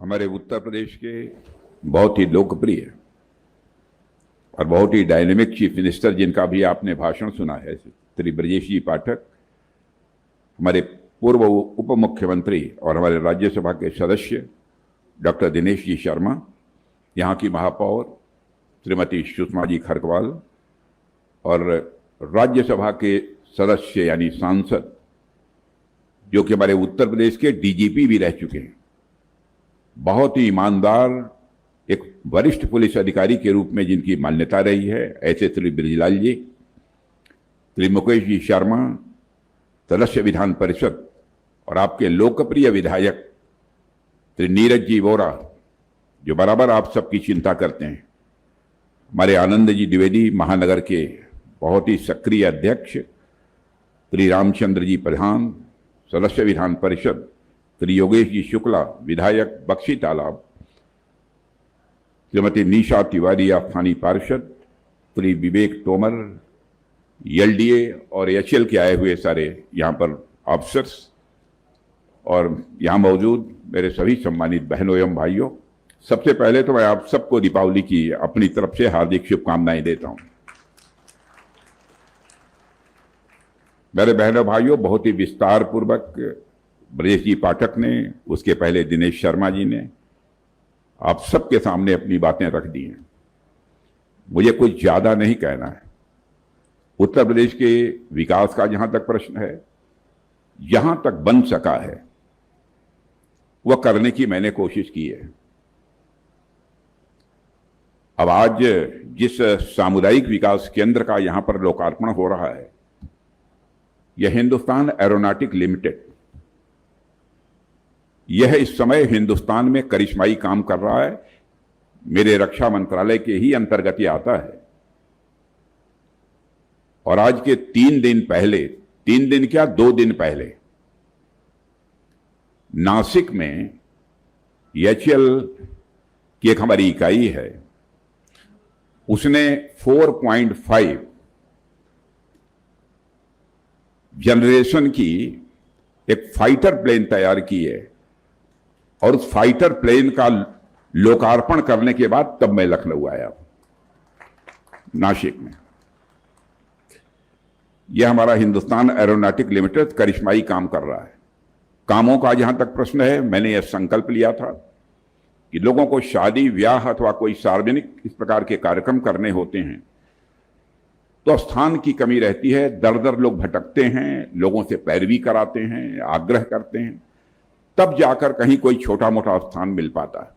हमारे उत्तर प्रदेश के बहुत ही लोकप्रिय और बहुत ही डायनेमिक चीफ मिनिस्टर जिनका भी आपने भाषण सुना है, श्री ब्रजेश जी पाठक, हमारे पूर्व उप मुख्यमंत्री और हमारे राज्यसभा के सदस्य डॉक्टर दिनेश जी शर्मा, यहाँ की महापौर श्रीमती सुषमा जी खरकवाल और राज्यसभा के सदस्य यानी सांसद जो कि हमारे उत्तर प्रदेश के डीजीपी भी रह चुके हैं, बहुत ही ईमानदार एक वरिष्ठ पुलिस अधिकारी के रूप में जिनकी मान्यता रही है, ऐसे श्री बृजलाल जी, श्री मुकेश जी शर्मा, सदस्य विधान परिषद और आपके लोकप्रिय विधायक श्री नीरज जी वोरा जो बराबर आप सबकी चिंता करते हैं, हमारे आनंद जी द्विवेदी महानगर के बहुत ही सक्रिय अध्यक्ष श्री रामचंद्र जी प्रधान, सदस्य विधान परिषद श्री योगेश जी शुक्ला, विधायक बक्शी तालाब, श्रीमती निशा तिवारी स्थानीय पार्षद, श्री विवेक तोमर, एलडीए और एचएल के आए हुए सारे यहाँ पर ऑफिसर्स और यहाँ मौजूद मेरे सभी सम्मानित बहनों एवं भाइयों, सबसे पहले तो मैं आप सबको दीपावली की अपनी तरफ से हार्दिक शुभकामनाएं देता हूँ। मेरे बहनों भाइयों, बहुत ही विस्तार पूर्वक ब्रजेश जी पाठक ने, उसके पहले दिनेश शर्मा जी ने आप सबके सामने अपनी बातें रख दी हैं। मुझे कुछ ज्यादा नहीं कहना है। उत्तर प्रदेश के विकास का जहां तक प्रश्न है, जहां तक बन सका है वह करने की मैंने कोशिश की है। अब आज जिस सामुदायिक विकास केंद्र का यहां पर लोकार्पण हो रहा है, यह हिंदुस्तान एरोनॉटिक लिमिटेड, यह इस समय हिंदुस्तान में करिश्माई काम कर रहा है। मेरे रक्षा मंत्रालय के ही अंतर्गत यह आता है। और आज के 3 दिन पहले, 3 दिन क्या 2 दिन पहले, नासिक में एचएल की एक हमारी इकाई है, उसने 4.5 जनरेशन की एक फाइटर प्लेन तैयार की है और उस फाइटर प्लेन का लोकार्पण करने के बाद तब मैं लखनऊ आया, नासिक में। यह हमारा हिंदुस्तान एरोनॉटिक लिमिटेड करिश्माई काम कर रहा है। कामों का जहां तक प्रश्न है, मैंने यह संकल्प लिया था कि लोगों को शादी ब्याह अथवा कोई सार्वजनिक इस प्रकार के कार्यक्रम करने होते हैं तो स्थान की कमी रहती है, दर दर लोग भटकते हैं, लोगों से पैरवी कराते हैं, आग्रह करते हैं, तब जाकर कहीं कोई छोटा मोटा स्थान मिल पाता है।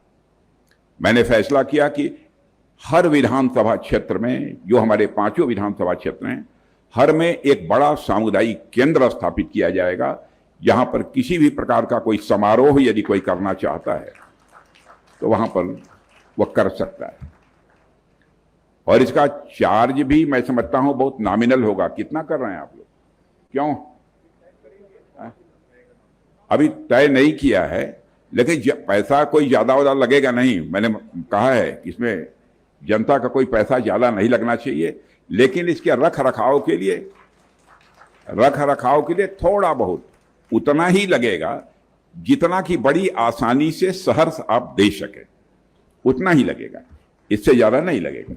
मैंने फैसला किया कि हर विधानसभा क्षेत्र में, जो हमारे 5 विधानसभा क्षेत्र हैं, हर में एक बड़ा सामुदायिक केंद्र स्थापित किया जाएगा, जहां पर किसी भी प्रकार का कोई समारोह यदि कोई करना चाहता है तो वहां पर वह कर सकता है। और इसका चार्ज भी मैं समझता हूं बहुत नॉमिनल होगा। कितना कर रहे हैं आप लोग? क्यों? अभी तय नहीं किया है, लेकिन पैसा कोई ज्यादा वादा लगेगा नहीं। मैंने कहा है कि इसमें जनता का कोई पैसा ज्यादा नहीं लगना चाहिए, लेकिन इसके रख रखाव के लिए थोड़ा बहुत उतना ही लगेगा जितना कि बड़ी आसानी से शहर आप दे सके, उतना ही लगेगा, इससे ज्यादा नहीं लगेगा,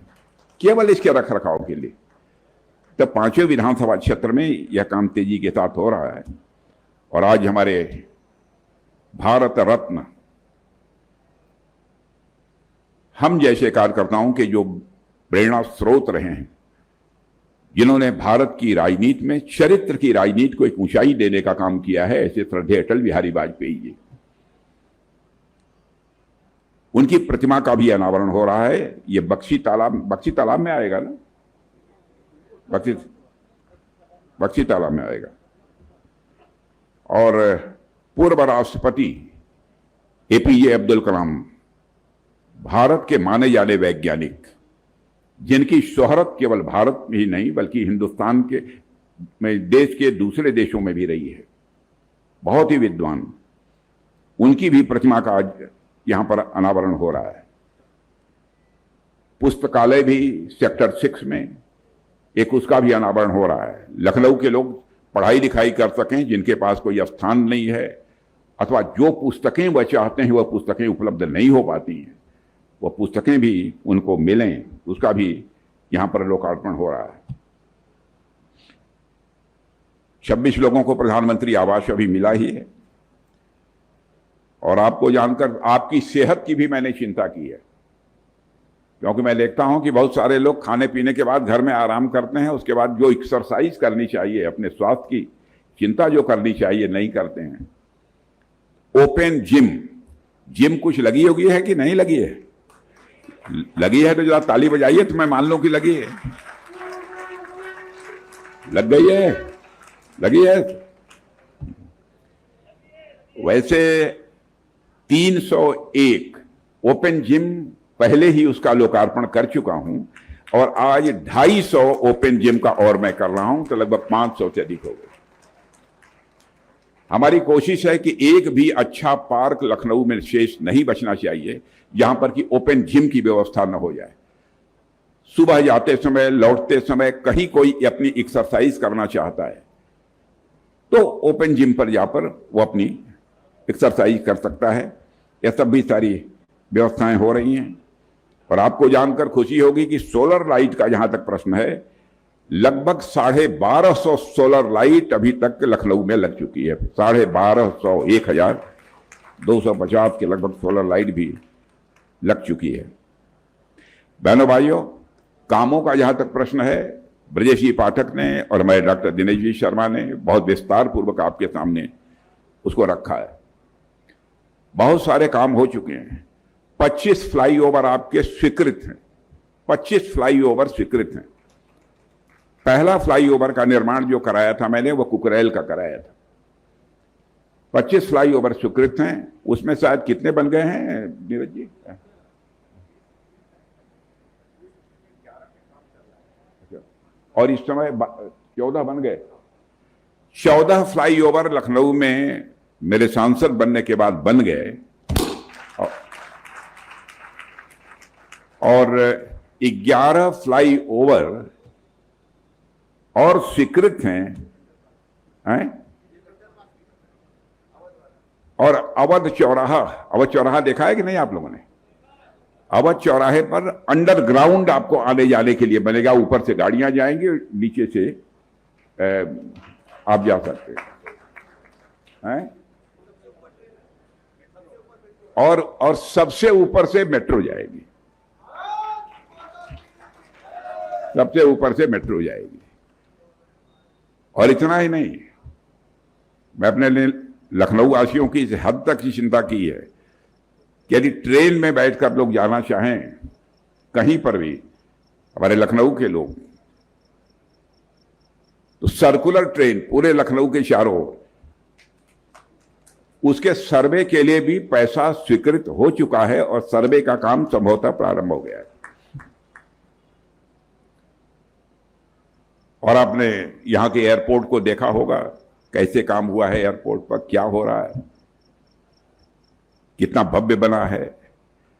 केवल इसके रख रखाव के लिए। तो 5 विधानसभा क्षेत्र में यह काम तेजी के साथ हो रहा है। और आज हमारे भारत रत्न हम जैसे कार्यकर्ताओं के जो प्रेरणा स्रोत रहे हैं, जिन्होंने भारत की राजनीति में, चरित्र की राजनीति को एक ऊंचाई देने का काम किया है, ऐसे श्रद्धेय अटल बिहारी वाजपेयी जी, उनकी प्रतिमा का भी अनावरण हो रहा है। ये बक्शी तालाब में आएगा ना, बक्शी तालाब में आएगा। और पूर्व राष्ट्रपति एपीजे अब्दुल कलाम, भारत के माने जाने वैज्ञानिक, जिनकी शोहरत केवल भारत में ही नहीं बल्कि हिंदुस्तान के में, देश के दूसरे देशों में भी रही है, बहुत ही विद्वान, उनकी भी प्रतिमा का आज यहां पर अनावरण हो रहा है। पुस्तकालय भी सेक्टर 6 में एक उसका भी अनावरण हो रहा है। लखनऊ के लोग पढ़ाई लिखाई कर सकें, जिनके पास कोई स्थान नहीं है अथवा जो पुस्तकें वह चाहते हैं वह पुस्तकें उपलब्ध नहीं हो पाती हैं, वह पुस्तकें भी उनको मिलें, उसका भी यहां पर लोकार्पण हो रहा है। 26 लोगों को प्रधानमंत्री आवास अभी मिला ही है, और आपको जानकर आपकी सेहत की भी मैंने चिंता की है, क्योंकि मैं देखता हूं कि बहुत सारे लोग खाने पीने के बाद घर में आराम करते हैं, उसके बाद जो एक्सरसाइज करनी चाहिए, अपने स्वास्थ्य की चिंता जो करनी चाहिए, नहीं करते हैं। ओपन जिम कुछ लगी होगी है कि नहीं लगी है? लगी है तो जरा ताली बजाइए तो मैं मान लूं कि लगी है। लग गई है, लगी है। वैसे 301 ओपन जिम पहले ही उसका लोकार्पण कर चुका हूं, और आज 250 ओपन जिम का और मैं कर रहा हूं, तो लगभग 500 से अधिक हो गए। हमारी कोशिश है कि एक भी अच्छा पार्क लखनऊ में शेष नहीं बचना चाहिए जहां पर कि ओपन जिम की व्यवस्था न हो जाए। सुबह जाते समय, लौटते समय कहीं कोई अपनी एक्सरसाइज करना चाहता है तो ओपन जिम पर जाकर वो अपनी एक्सरसाइज कर सकता है। यह सब भी सारी व्यवस्थाएं हो रही हैं। और आपको जानकर खुशी होगी कि सोलर लाइट का जहां तक प्रश्न है, लगभग 1250 सोलर लाइट अभी तक लखनऊ में लग चुकी है। 1250, 1250 के लगभग सोलर लाइट भी लग चुकी है। बहनों भाइयों, कामों का जहां तक प्रश्न है, ब्रजेश जी पाठक ने और हमारे डॉक्टर दिनेश जी शर्मा ने बहुत विस्तार पूर्वक आपके सामने उसको रखा है। बहुत सारे काम हो चुके हैं। 25 फ्लाईओवर आपके स्वीकृत हैं। 25 फ्लाईओवर स्वीकृत हैं। पहला फ्लाईओवर का निर्माण जो कराया था मैंने, वो कुकरेल का कराया था। 25 फ्लाईओवर स्वीकृत हैं। उसमें शायद कितने बन गए हैं नीरज जी? और इस समय 14 बन गए। 14 फ्लाईओवर लखनऊ में मेरे सांसद बनने के बाद बन गए, और 11 फ्लाईओवर और स्वीकृत हैं? और अवध चौराहा देखा है कि नहीं आप लोगों ने? अवध चौराहे पर अंडरग्राउंड आपको आने जाने के लिए बनेगा। ऊपर से गाड़ियां जाएंगी, नीचे से आप जा सकते हैं। और सबसे ऊपर से मेट्रो जाएगी। सबसे ऊपर से मेट्रो जाएगी। और इतना ही नहीं, मैं अपने लखनऊ वासियों की इस हद तक की चिंता की है कि यदि ट्रेन में बैठकर लोग जाना चाहें कहीं पर भी, हमारे लखनऊ के लोग, तो सर्कुलर ट्रेन पूरे लखनऊ के चारों ओर, उसके सर्वे के लिए भी पैसा स्वीकृत हो चुका है और सर्वे का काम संभवतः प्रारंभ हो गया है। और आपने यहां के एयरपोर्ट को देखा होगा, कैसे काम हुआ है एयरपोर्ट पर, क्या हो रहा है, कितना भव्य बना है।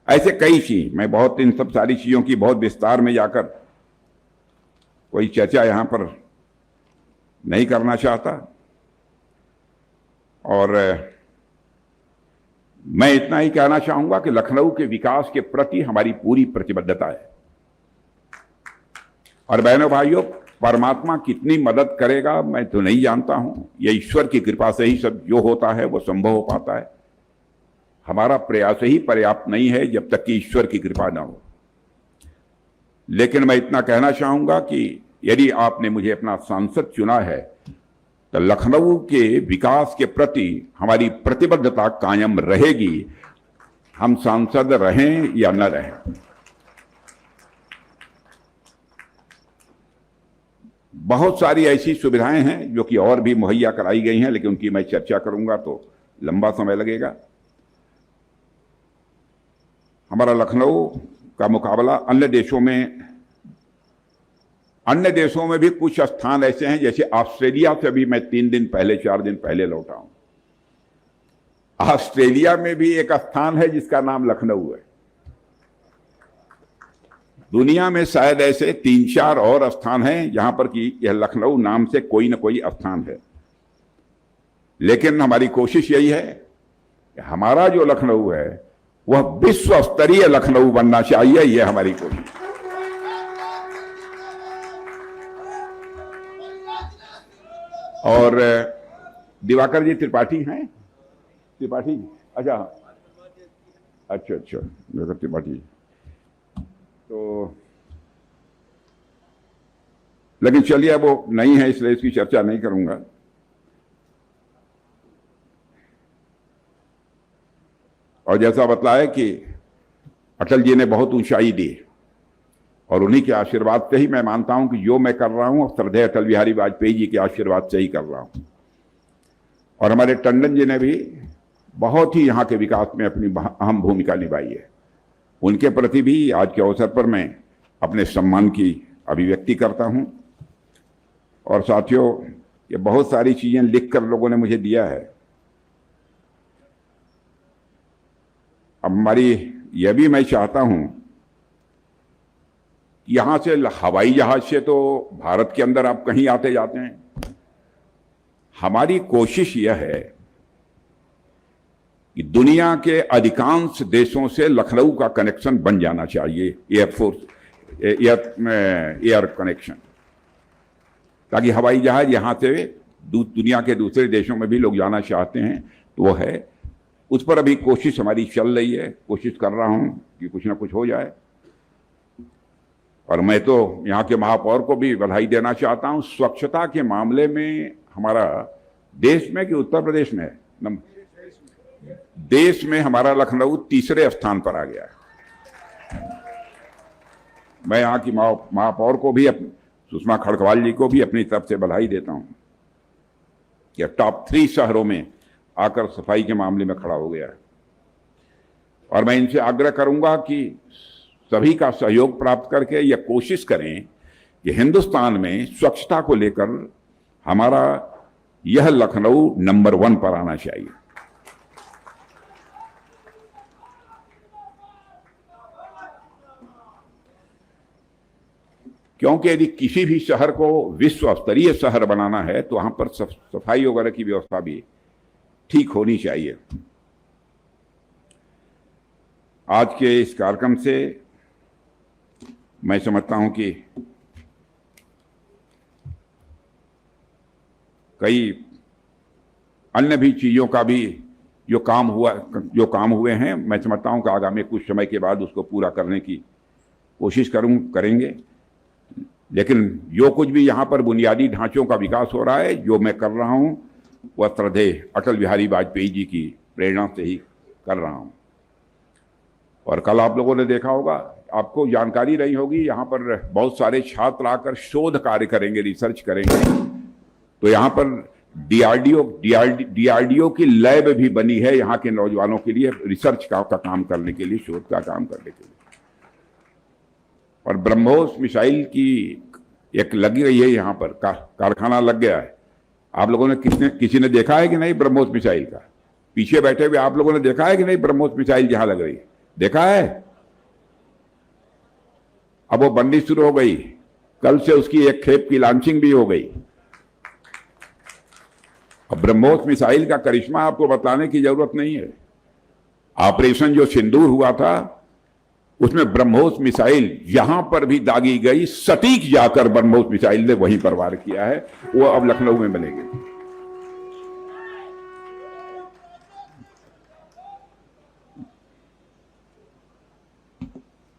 ऐसे कई चीज, मैं बहुत इन सब सारी चीजों की बहुत विस्तार में जाकर कोई चर्चा यहां पर नहीं करना चाहता। और मैं इतना ही कहना चाहूंगा कि लखनऊ के विकास के प्रति हमारी पूरी प्रतिबद्धता है। और बहनों भाइयों, परमात्मा कितनी मदद करेगा मैं तो नहीं जानता हूं। यह ईश्वर की कृपा से ही सब जो होता है वो संभव हो पाता है। हमारा प्रयास ही पर्याप्त नहीं है जब तक कि ईश्वर की कृपा ना हो। लेकिन मैं इतना कहना चाहूंगा कि यदि आपने मुझे अपना सांसद चुना है तो लखनऊ के विकास के प्रति हमारी प्रतिबद्धता कायम रहेगी, हम सांसद रहें या न रहें। बहुत सारी ऐसी सुविधाएं हैं जो कि और भी मुहैया कराई गई हैं, लेकिन उनकी मैं चर्चा करूंगा तो लंबा समय लगेगा। हमारा लखनऊ का मुकाबला अन्य देशों में भी कुछ स्थान ऐसे हैं, जैसे ऑस्ट्रेलिया से भी मैं 3 दिन पहले 4 दिन पहले लौटा हूं। ऑस्ट्रेलिया में भी एक स्थान है जिसका नाम लखनऊ है। दुनिया में शायद ऐसे 3-4 और स्थान हैं जहां पर कि यह लखनऊ नाम से कोई न कोई स्थान है। लेकिन हमारी कोशिश यही है हमारा जो लखनऊ है वह विश्व स्तरीय लखनऊ बनना चाहिए, यह हमारी कोशिश। और दिवाकर जी त्रिपाठी हैं, त्रिपाठी जी, अच्छा अच्छा अच्छा दिवाकर त्रिपाठी, तो लेकिन चलिए अब वो नहीं है इसलिए इसकी चर्चा नहीं करूंगा। और जैसा बतलाया कि अटल जी ने बहुत ऊंचाई दी और उन्हीं के आशीर्वाद से ही मैं मानता हूं कि जो मैं कर रहा हूं श्रद्धेय अटल बिहारी वाजपेयी जी के आशीर्वाद से ही कर रहा हूं। और हमारे टंडन जी ने भी बहुत ही यहां के विकास में अपनी अहम भूमिका निभाई है। उनके प्रति भी आज के अवसर पर मैं अपने सम्मान की अभिव्यक्ति करता हूं। और साथियों, ये बहुत सारी चीजें लिखकर लोगों ने मुझे दिया है। अब हमारी यह भी मैं चाहता हूं, यहां से हवाई जहाज से तो भारत के अंदर आप कहीं आते जाते हैं। हमारी कोशिश यह है कि दुनिया के अधिकांश देशों से लखनऊ का कनेक्शन बन जाना चाहिए, एयर कनेक्शन, ताकि हवाई जहाज यहां से दुनिया के दूसरे देशों में भी लोग जाना चाहते हैं। तो वो है, उस पर अभी कोशिश हमारी चल रही है, कोशिश कर रहा हूं कि कुछ ना कुछ हो जाए। और मैं तो यहाँ के महापौर को भी बधाई देना चाहता हूं। स्वच्छता के मामले में हमारा देश में कि उत्तर प्रदेश में, देश में हमारा लखनऊ तीसरे स्थान पर आ गया है। मैं यहाँ की महापौर को भी, सुषमा खड़गवाल जी को भी अपनी तरफ से बधाई देता हूं कि टॉप 3 शहरों में आकर सफाई के मामले में खड़ा हो गया है। और मैं इनसे आग्रह करूंगा कि सभी का सहयोग प्राप्त करके यह कोशिश करें कि हिंदुस्तान में स्वच्छता को लेकर हमारा यह लखनऊ नंबर 1 पर आना चाहिए। क्योंकि यदि किसी भी शहर को विश्व स्तरीय शहर बनाना है तो वहां पर सफाई वगैरह की व्यवस्था भी ठीक होनी चाहिए। आज के इस कार्यक्रम से मैं समझता हूं कि कई अन्य भी चीजों का भी जो काम हुए हैं, मैं समझता हूं कि आगामी कुछ समय के बाद उसको पूरा करने की कोशिश करेंगे। लेकिन जो कुछ भी यहाँ पर बुनियादी ढांचों का विकास हो रहा है, जो मैं कर रहा हूं, वह श्रद्धेय अटल बिहारी वाजपेयी जी की प्रेरणा से ही कर रहा हूं। और कल आप लोगों ने देखा होगा, आपको जानकारी रही होगी, यहाँ पर बहुत सारे छात्र आकर शोध कार्य करेंगे, रिसर्च करेंगे। तो यहाँ पर डीआरडीओ की लैब भी बनी है यहाँ के नौजवानों के लिए, रिसर्च का काम करने के लिए, शोध का काम करने के लिए। और ब्रह्मोस मिसाइल की एक लगी रही है यहाँ पर, कारखाना लग गया है। आप लोगों ने किसी ने देखा है कि नहीं ब्रह्मोस मिसाइल का? पीछे बैठे हुए आप लोगों ने देखा है कि नहीं ब्रह्मोस मिसाइल जहां लग रही है? देखा है? अब वो बननी शुरू हो गई, कल से उसकी एक खेप की लॉन्चिंग भी हो गई। अब ब्रह्मोस मिसाइल का करिश्मा आपको बताने की जरूरत नहीं है। ऑपरेशन जो सिंदूर हुआ था, उसमें ब्रह्मोस मिसाइल जहां पर भी दागी गई, सटीक जाकर ब्रह्मोस मिसाइल ने वहीं पर वार किया है। वो अब लखनऊ में बनेगी।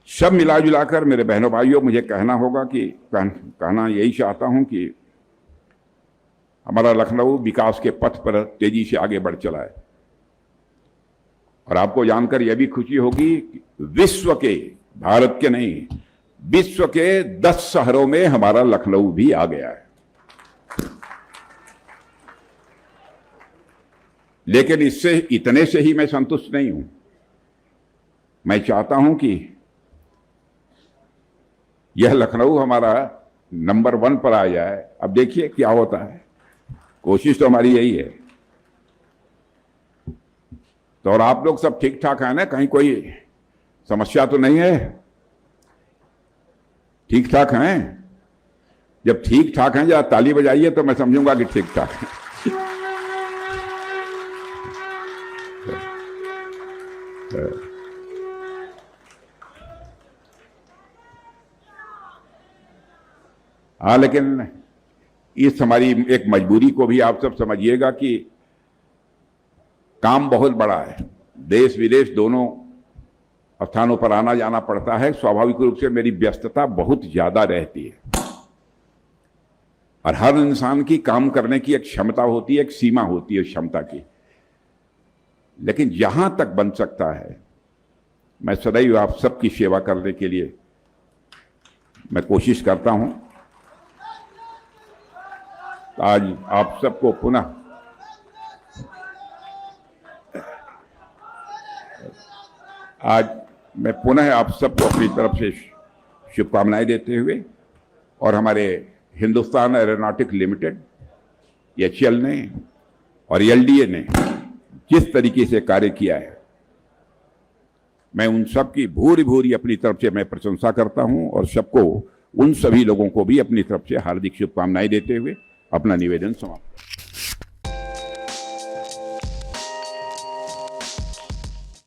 सब मिला जुलाकर मेरे बहनों भाइयों, मुझे कहना होगा कि कहना यही चाहता हूं कि हमारा लखनऊ विकास के पथ पर तेजी से आगे बढ़ चला है। और आपको जानकर यह भी खुशी होगी कि विश्व के, भारत के नहीं, विश्व के 10 शहरों में हमारा लखनऊ भी आ गया है। लेकिन इससे, इतने से ही मैं संतुष्ट नहीं हूं। मैं चाहता हूं कि यह लखनऊ हमारा नंबर 1 पर आ जाए। अब देखिए क्या होता है, कोशिश तो हमारी यही है। तो और आप लोग सब ठीक ठाक है ना? कहीं कोई समस्या तो नहीं है? ठीक ठाक हैं? जब ठीक ठाक हैं, जरा ताली बजाइए तो मैं समझूंगा कि ठीक ठाक है। हाँ, लेकिन इस हमारी एक मजबूरी को भी आप सब समझिएगा कि काम बहुत बड़ा है, देश विदेश दोनों स्थानों पर आना जाना पड़ता है। स्वाभाविक रूप से मेरी व्यस्तता बहुत ज्यादा रहती है और हर इंसान की काम करने की एक क्षमता होती है, एक सीमा होती है क्षमता की। लेकिन जहां तक बन सकता है मैं सदैव आप सबकी सेवा करने के लिए मैं कोशिश करता हूं। आज आप सबको पुनः मैं पुनः आप सबको अपनी तरफ से शुभकामनाएं देते हुए और हमारे हिंदुस्तान एरोनॉटिक लिमिटेड HAL ने और LDA ने जिस तरीके से कार्य किया है, मैं उन सब की भूरी भूरी अपनी तरफ से मैं प्रशंसा करता हूं और सबको, उन सभी लोगों को भी अपनी तरफ से हार्दिक शुभकामनाएं देते हुए अपना निवेदन समाप्त।